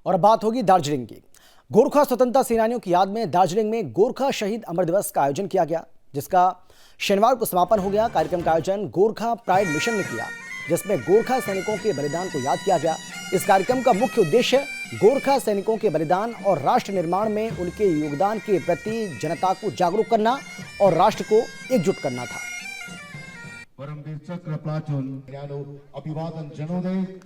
और बात होगी दार्जिलिंग की। गोरखा स्वतंत्रता सेनानियों की याद में दार्जिलिंग में गोरखा शहीद अमर दिवस का आयोजन किया गया, जिसका शनिवार को समापन हो गया। कार्यक्रम का आयोजन गोरखा प्राइड मिशन ने किया, जिसमें गोरखा सैनिकों के बलिदान को याद किया गया। इस कार्यक्रम का मुख्य उद्देश्य गोरखा सैनिकों के बलिदान और राष्ट्र निर्माण में उनके योगदान के प्रति जनता को जागरूक करना और राष्ट्र को एकजुट करना था। परमवीर चक्र प्लाटून अभिवादन जनोदय।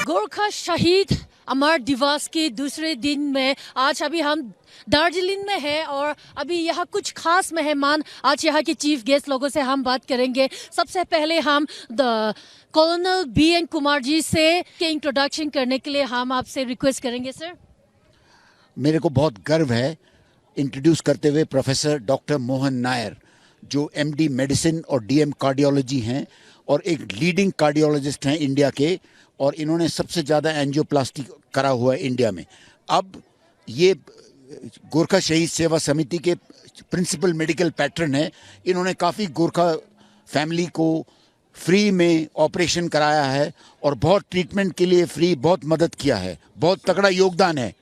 गोरखा शहीद अमर दिवस के दूसरे दिन में आज अभी हम दार्जिलिंग में है और अभी यहाँ कुछ खास मेहमान, आज यहाँ के चीफ गेस्ट लोगों से हम बात करेंगे। सबसे पहले हम कॉलोनल BN कुमार जी से के इंट्रोडक्शन करने के लिए हम आपसे रिक्वेस्ट करेंगे। सर, मेरे को बहुत गर्व है इंट्रोड्यूस करते हुए प्रोफेसर डॉक्टर मोहन नायर, जो MD मेडिसिन और DM कार्डियोलॉजी हैं और एक लीडिंग कार्डियोलॉजिस्ट हैं इंडिया के, और इन्होंने सबसे ज़्यादा एंजियोप्लास्टी करा हुआ है इंडिया में। अब ये गोरखा शहीद सेवा समिति के प्रिंसिपल मेडिकल पैटर्न है। इन्होंने काफ़ी गोरखा फैमिली को फ्री में ऑपरेशन कराया है और बहुत ट्रीटमेंट के लिए फ्री बहुत मदद किया है। बहुत तगड़ा योगदान है।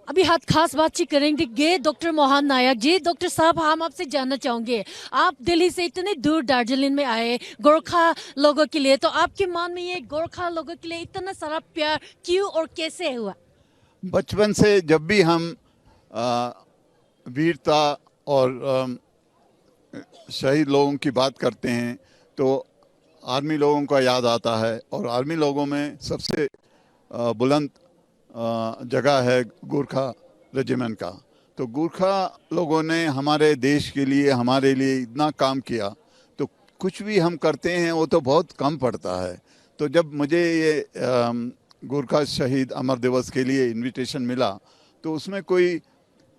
अभी हाथ खास बातचीत करेंगे डॉक्टर मोहन नायक जी। डॉक्टर साहब, हम आपसे जानना चाहेंगे, आप दिल्ली से इतने दूर दार्जिलिंग में आए गोरखा लोगों के लिए, तो आपके मन में ये गोरखा लोगों के लिए इतना सारा प्यार क्यों और कैसे हुआ? बचपन से जब भी हम वीरता और शहीद लोगों की बात करते हैं तो आर्मी लोगों का याद आता है, और आर्मी लोगों में सबसे बुलंद जगह है गोरखा रेजिमेंट का। तो गोरखा लोगों ने हमारे देश के लिए, हमारे लिए इतना काम किया, तो कुछ भी हम करते हैं वो तो बहुत कम पड़ता है। तो जब मुझे ये गोरखा शहीद अमर दिवस के लिए इनविटेशन मिला तो उसमें कोई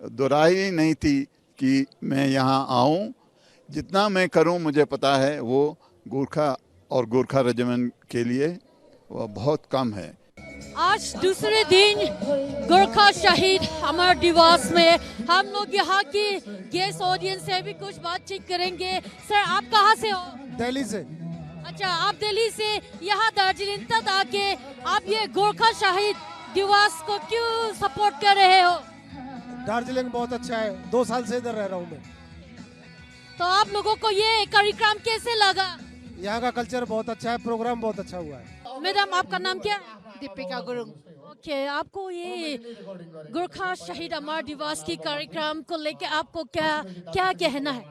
दोराही नहीं थी कि मैं यहाँ आऊँ। जितना मैं करूँ मुझे पता है वो गोरखा और गोरखा रेजिमेंट के लिए वो बहुत कम है। आज दूसरे दिन गोरखा शहीद अमर दिवस में हम लोग यहाँ की गेस्ट ऑडियंस से भी कुछ बातचीत करेंगे। सर, आप कहाँ से हो? दिल्ली से। अच्छा, आप दिल्ली से यहाँ दार्जिलिंग तक आके आप ये गोरखा शहीद दिवस को क्यों सपोर्ट कर रहे हो? दार्जिलिंग बहुत अच्छा है, 2 साल से इधर रह रहा हूँ मैं। तो आप लोगों को ये कार्यक्रम कैसे लगा? यहाँ का कल्चर बहुत अच्छा है, प्रोग्राम बहुत अच्छा हुआ है। मैडम, आपका नाम क्या है? दीपिका गुरुंग। ओके, आपको ये गोरखा शहीद अमर दिवस की कार्यक्रम को लेके आपको क्या क्या कहना है?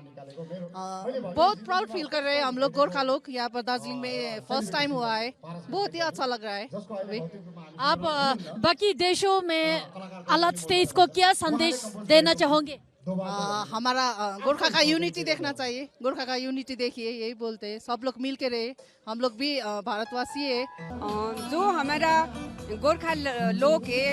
बहुत प्राउड फील कर रहे हैं हम लोग गोरखा लोग। यहाँ पर दार्जिलिंग में फर्स्ट टाइम हुआ है, बहुत ही अच्छा लग रहा है। आप बाकी देशों में अलग स्टेट्स को क्या संदेश देना चाहोगे? हमारा गोरखा का यूनिटी देखना चाहिए। गोरखा का यूनिटी देखिए, यही बोलते हैं, सब लोग मिल के रहे। हम लोग भी भारतवासी है। जो हमारा गोरखा लोग है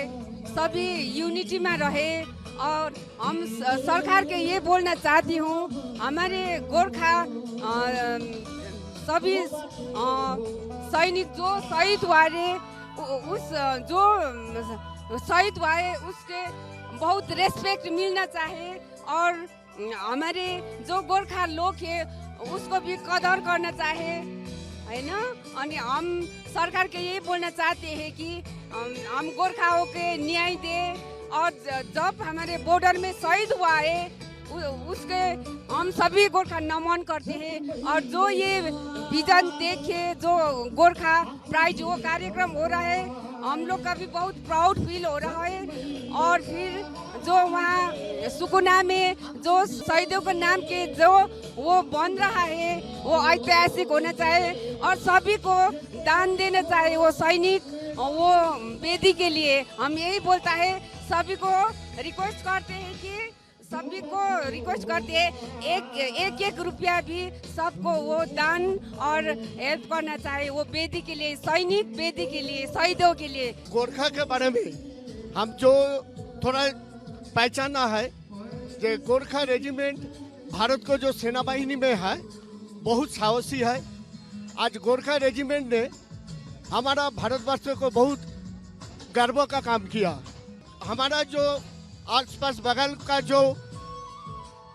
सभी यूनिटी में रहे, और हम सरकार के ये बोलना चाहती हूँ, हमारे गोरखा सभी सैनिक जो शहीद हुए, उस जो शहीद हुए उसके बहुत रेस्पेक्ट मिलना चाहिए, और हमारे जो गोरखा लोग है उसको भी कदर करना चाहिए, है ना। अनि हम सरकार के यही बोलना चाहते हैं कि हम गोरखाओं के न्याय दे, और जब हमारे बॉर्डर में शहीद हुआ है उसके हम सभी गोरखा नमन करते हैं। और जो ये विजन देखे, जो गोरखा प्राइज वो कार्यक्रम हो रहा है, हम लोग का भी बहुत प्राउड फील हो रहा है। और फिर जो वहाँ सुकुना में जो शहीदों के नाम के जो वो बन रहा है वो ऐतिहासिक होना चाहिए, और सभी को दान देना चाहिए। वो सैनिक वो बेदी के लिए हम यही बोलता है, सभी को रिक्वेस्ट करते हैं कि सभी को रिक्वेस्ट करते हैं एक रुपया भी सबको वो दान और हेल्प करना चाहिए, वो बेदी के लिए, सैनिक बेदी के लिए, शहीदों के लिए। गोरखा के बारे में हम जो थोड़ा पहचाना है कि गोरखा रेजिमेंट भारत को जो सेना बाहिनी में है बहुत साहसी है। आज गोरखा रेजिमेंट ने हमारा भारतवर्ष को बहुत गर्व का काम किया। हमारा जो आसपास बगल का जो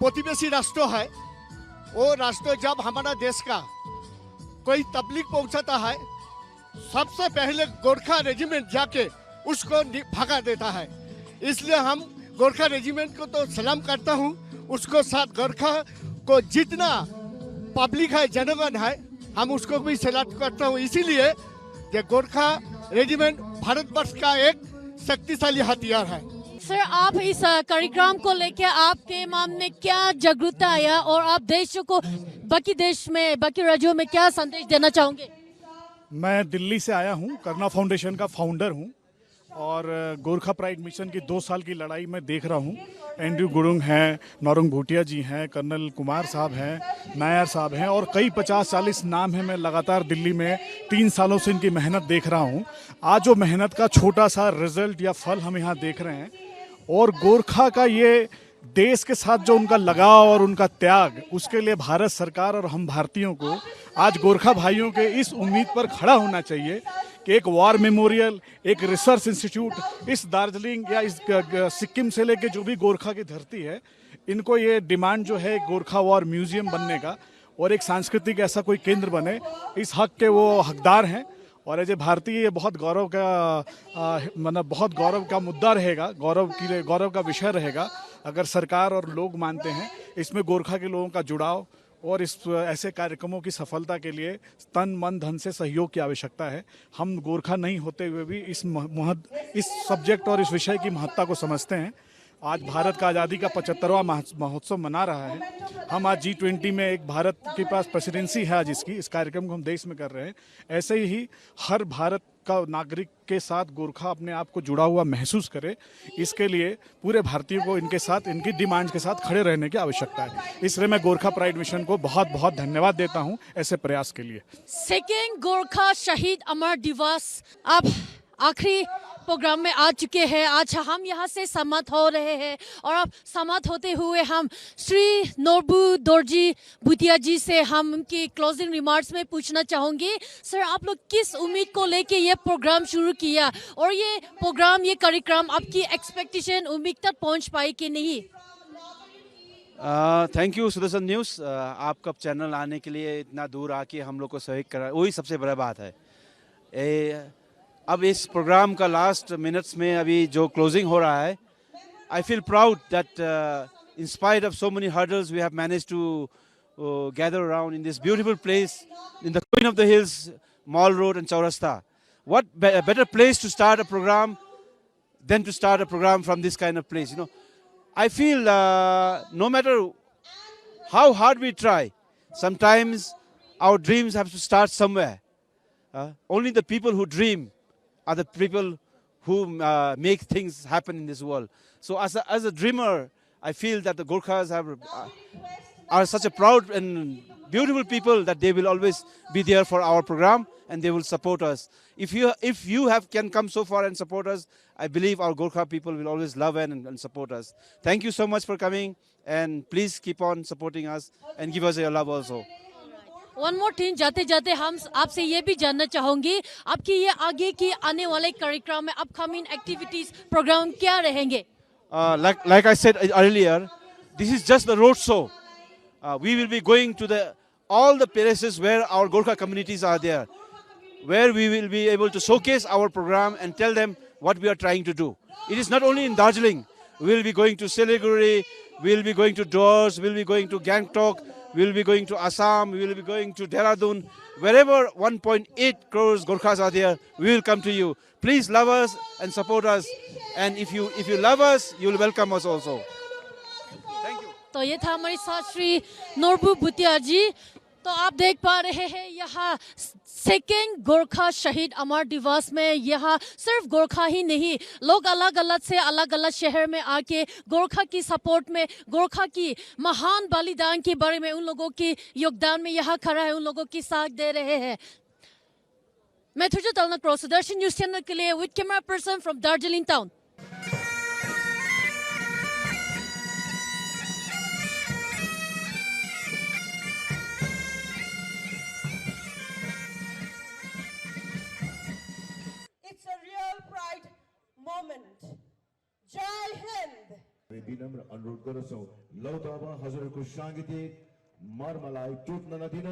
प्रतिवेशी राष्ट्र है, वो राष्ट्र जब हमारा देश का कोई तबलीग पहुंचाता है, सबसे पहले गोरखा रेजिमेंट जाके उसको भगा देता है। इसलिए हम गोरखा रेजिमेंट को तो सलाम करता हूँ, उसको साथ गोरखा को जितना पब्लिक है, जनगण है, हम उसको भी सलाम करता हूँ। इसीलिए ये गोरखा रेजिमेंट भारतवर्ष का एक शक्तिशाली हथियार है। सर, आप इस कार्यक्रम को लेकर आपके मन में क्या जागरूकता आया और आप देश को बाकी देश में, बाकी राज्यों में क्या संदेश देना चाहोगे? मैं दिल्ली से आया हूँ, करना फाउंडेशन का फाउंडर हूँ और गोरखा प्राइड मिशन की 2 साल की लड़ाई में देख रहा हूँ। एंड्रू गुरुंग हैं, नौरंग भूटिया जी हैं, कर्नल कुमार साहब हैं, नायर साहब हैं और कई 50-40 नाम हैं। मैं लगातार दिल्ली में 3 सालों से इनकी मेहनत देख रहा हूँ। आज जो मेहनत का छोटा सा रिजल्ट या फल हम यहाँ देख रहे हैं और गोरखा का ये देश के साथ जो उनका लगाव और उनका त्याग, उसके लिए भारत सरकार और हम भारतीयों को आज गोरखा भाइयों के इस उम्मीद पर खड़ा होना चाहिए कि एक वॉर मेमोरियल, एक रिसर्च इंस्टीट्यूट इस दार्जिलिंग या इस सिक्किम से लेके जो भी गोरखा की धरती है, इनको ये डिमांड जो है गोरखा वॉर म्यूजियम बनने का और एक सांस्कृतिक ऐसा कोई केंद्र बने, इस हक के वो हकदार हैं। और एज ए भारतीय ये बहुत गौरव का मतलब बहुत गौरव का मुद्दा रहेगा, गौरव का विषय रहेगा अगर सरकार और लोग मानते हैं। इसमें गोरखा के लोगों का जुड़ाव और इस ऐसे कार्यक्रमों की सफलता के लिए तन मन धन से सहयोग की आवश्यकता है। हम गोरखा नहीं होते हुए भी इस सब्जेक्ट और इस विषय की महत्ता को समझते हैं। आज भारत का आज़ादी का 75वां महोत्सव मना रहा है। हम आज G20 में एक भारत के पास प्रेसिडेंसी है आज इसकी, इस कार्यक्रम को हम देश में कर रहे हैं। ऐसे ही हर भारत का नागरिक के साथ गोरखा अपने आप को जुड़ा हुआ महसूस करे, इसके लिए पूरे भारतीयों को इनके साथ, इनकी डिमांड के साथ खड़े रहने की आवश्यकता है। इसलिए मैं गोरखा प्राइड मिशन को बहुत बहुत धन्यवाद देता हूँ ऐसे प्रयास के लिए। सेकेंड गोरखा शहीद अमर दिवस अब आखिरी प्रोग्राम में आ चुके हैं। आज हम यहाँ से सम्मत हो रहे हैं और अब सम्मत होते हुए हम श्री नोरबू दोरजी भूटिया जी से हम उनकी क्लोजिंग रिमार्क्स में पूछना चाहूँगी। सर, आप लोग किस उम्मीद को लेके ये प्रोग्राम शुरू किया और ये प्रोग्राम, ये कार्यक्रम आपकी एक्सपेक्टेशन, उम्मीद तक पहुँच पाई कि नहीं? थैंक यू सुदर्शन न्यूज़, आपका चैनल आने के लिए इतना दूर आके हम लोग को सहयोग करा, वही सबसे बड़ा बात है। अब इस प्रोग्राम का लास्ट मिनट्स में अभी जो क्लोजिंग हो रहा है, I feel proud that in spite of so many hurdles we have managed to gather around in this beautiful place in the queen of the hills, mall road and Chowrasta. What better place to start a program than to start a program from this kind of place? You know, I feel no matter how hard we try, sometimes our dreams have to start somewhere. Only the people who dream are the people who make things happen in this world. So as a dreamer, I feel that the Gorkhas are such a proud and beautiful people that they will always be there for our program and they will support us. If you can come so far and support us, I believe our Gorkha people will always love and support us. Thank you so much for coming, and please keep on supporting us and give us your love also. One more thing, जाते जाते हम आपसे ये भी जानना चाहूंगी, आपकी ये आगे की आने वाले कार्यक्रम में अपकमिंग एक्टिविटीज, प्रोग्राम क्या रहेंगे? Like I said earlier, this is just the road show. We will be going to all the places where our Gorkha communities are there, where we will be able to showcase our program and tell them what we are trying to do. It is not only in Darjeeling. We will be going to Siliguri, we will be going to Dorj, we will be going to Gangtok, we will be going to Assam, we will be going to Dehradun. Wherever 1.8 crores Gorkhas are there, we will come to you. Please love us and support us. And if you love us, you will welcome us also. Thank you. तो ये था हमारे साथ श्री नोरबू भूटिया जी। तो आप देख पा रहे हैं यहाँ सेकेंड गोरखा शहीद अमर दिवस में यहाँ सिर्फ गोरखा ही नहीं, लोग अलग अलग से अलग अलग शहर में आके गोरखा की सपोर्ट में, गोरखा की महान बलिदान के बारे में, उन लोगों के योगदान में यहाँ खड़ा है, उन लोगों की साथ दे रहे हैं। मैं तुझे तलना क्रॉस सुदर्शन न्यूज़ चैनल के लिए with camera person from Darjeeling town. It's a real pride moment. Jai Hind! हामी विनम्र अनुरोध गर्दछौँ लौ त अब हजुरहरूको साङ्गीतिक मर्मलाई टुट्न नदिन